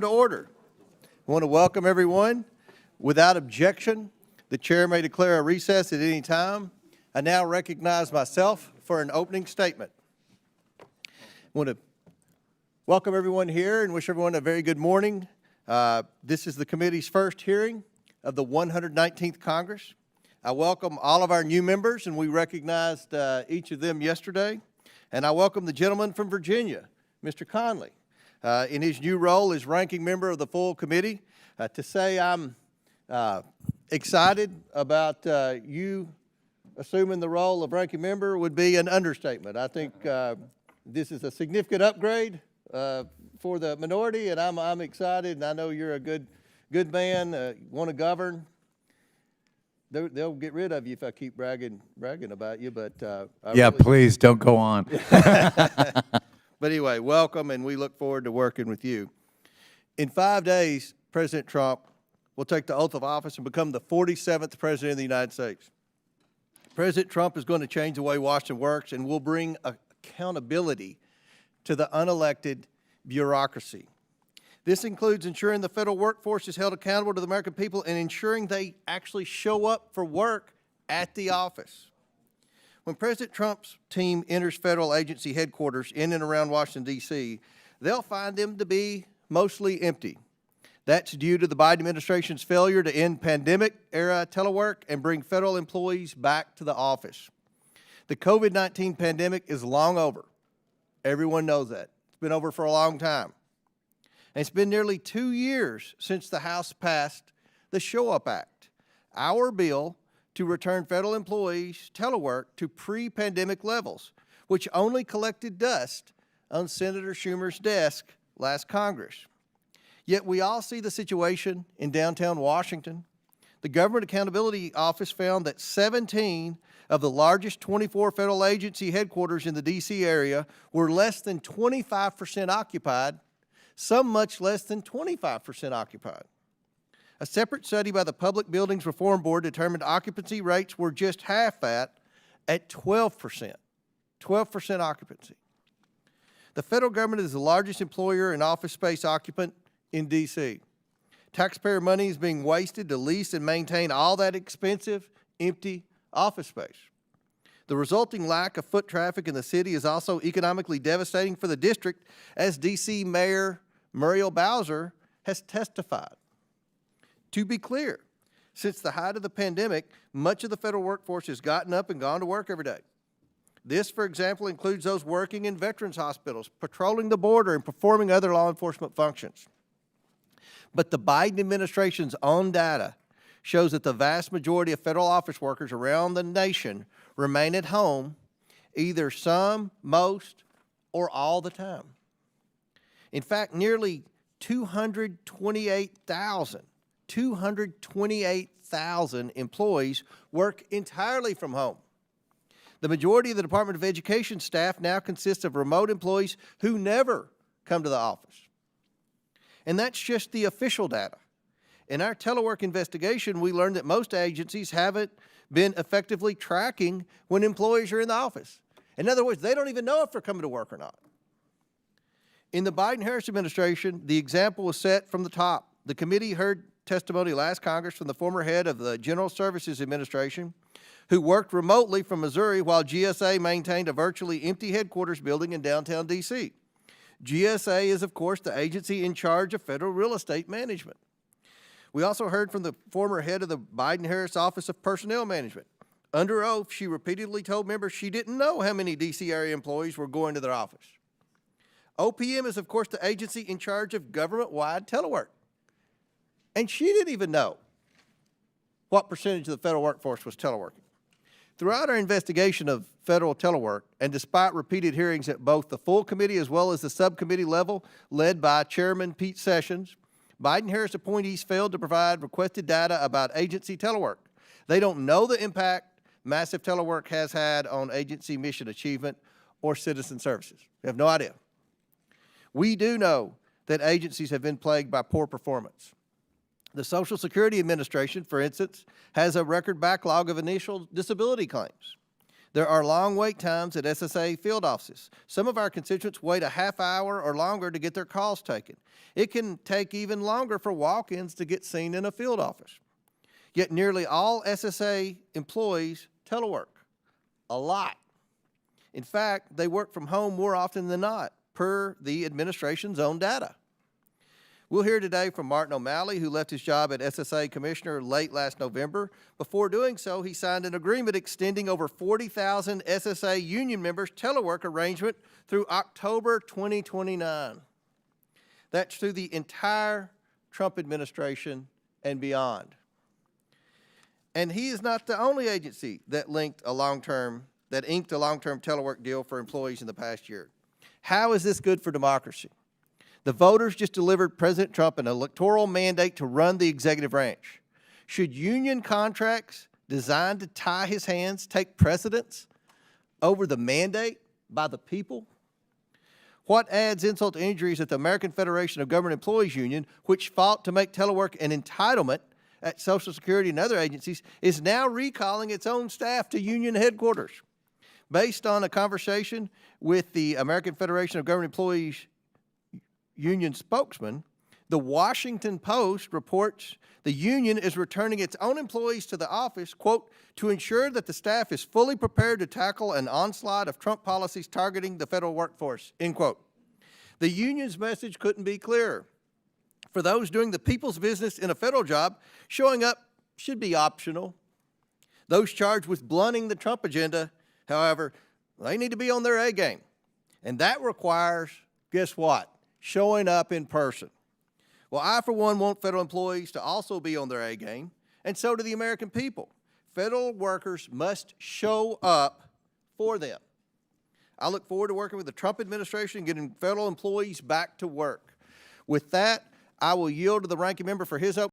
To order. I want to welcome everyone. Without objection, the chair may declare a recess at any time. I now recognize myself for an opening statement. I want to welcome everyone here and wish everyone a very good morning. This is the committee's first hearing of the 119th Congress. I welcome all of our new members, and we recognized each of them yesterday. And I welcome the gentleman from Virginia, Mr. Conley, in his new role as ranking member of the full committee. To say I'm excited about you assuming the role of ranking member would be an understatement. I think this is a significant upgrade for the minority, and I'm excited, and I know you're a good man, want to govern. They'll get rid of you if I keep bragging about you, but yeah, really, please don't go on. But anyway, welcome, and we look forward to working with you. In 5 days, President Trump will take the oath of office and become the 47th President of the United States. President Trump is going to change the way Washington works and will bring accountability to the unelected bureaucracy. This includes ensuring the federal workforce is held accountable to the American people and ensuring they actually show up for work at the office. When President Trump's team enters federal agency headquarters in and around Washington, D.C., they'll find them to be mostly empty. That's due to the Biden administration's failure to end pandemic-era telework and bring federal employees back to the office. The COVID-19 pandemic is long over. Everyone knows that. It's been over for a long time. And it's been nearly 2 years since the House passed the Show Up Act, our bill to return federal employees' telework to pre-pandemic levels, which only collected dust on Senator Schumer's desk last Congress. Yet we all see the situation in downtown Washington. The Government Accountability Office found that 17 of the largest 24 federal agency headquarters in the D.C. area were less than 25% occupied, some much less than 25% occupied. A separate study by the Public Buildings Reform Board determined occupancy rates were just half that at 12%. 12% occupancy. The federal government is the largest employer and office space occupant in D.C. Taxpayer money is being wasted to lease and maintain all that expensive, empty office space. The resulting lack of foot traffic in the city is also economically devastating for the district, as D.C. Mayor Muriel Bowser has testified. To be clear, since the height of the pandemic, much of the federal workforce has gotten up and gone to work every day. This, for example, includes those working in veterans hospitals, patrolling the border, and performing other law enforcement functions. But the Biden administration's own data shows that the vast majority of federal office workers around the nation remain at home either some, most, or all the time. In fact, nearly 228,000 employees work entirely from home. The majority of the Department of Education staff now consists of remote employees who never come to the office. And that's just the official data. In our telework investigation, we learned that most agencies haven't been effectively tracking when employees are in the office. In other words, they don't even know if they're coming to work or not. In the Biden-Harris administration, the example was set from the top. The committee heard testimony last Congress from the former head of the General Services Administration, who worked remotely from Missouri while GSA maintained a virtually empty headquarters building in downtown D.C. GSA is, of course, the agency in charge of federal real estate management. We also heard from the former head of the Biden-Harris Office of Personnel Management. Under oath, she repeatedly told members she didn't know how many D.C. area employees were going to their office. OPM is, of course, the agency in charge of government-wide telework. And she didn't even know what percentage of the federal workforce was teleworking. Throughout our investigation of federal telework, and despite repeated hearings at both the full committee as well as the subcommittee level led by Chairman Pete Sessions, Biden-Harris appointees failed to provide requested data about agency telework. They don't know the impact massive telework has had on agency mission achievement or citizen services. They have no idea. We do know that agencies have been plagued by poor performance. The Social Security Administration, for instance, has a record backlog of initial disability claims. There are long wait times at SSA field offices. Some of our constituents wait a half hour or longer to get their calls taken. It can take even longer for walk-ins to get seen in a field office. Yet nearly all SSA employees telework. A lot. In fact, they work from home more often than not, per the administration's own data. We'll hear today from Martin O'Malley, who left his job at SSA Commissioner late last November. Before doing so, he signed an agreement extending over 40,000 SSA union members' telework arrangement through October 2029. That's through the entire Trump administration and beyond. And he is not the only agency that inked a long-term telework deal for employees in the past year. How is this good for democracy? The voters just delivered President Trump an electoral mandate to run the executive branch. Should union contracts designed to tie his hands take precedence over the mandate by the people? What adds insult to injury is that the American Federation of Government Employees Union, which fought to make telework an entitlement at Social Security and other agencies, is now recalling its own staff to union headquarters. Based on a conversation with the American Federation of Government Employees Union spokesman, the Washington Post reports the union is returning its own employees to the office, quote, to ensure that the staff is fully prepared to tackle an onslaught of Trump policies targeting the federal workforce, end quote. The union's message couldn't be clearer. For those doing the people's business in a federal job, showing up should be optional. Those charged with blunting the Trump agenda, however, they need to be on their A game. And that requires, guess what? Showing up in person. Well, I, for one, want federal employees to also be on their A game, and so do the American people. Federal workers must show up for them. I look forward to working with the Trump administration and getting federal employees back to work. With that, I will yield to the ranking member for his opening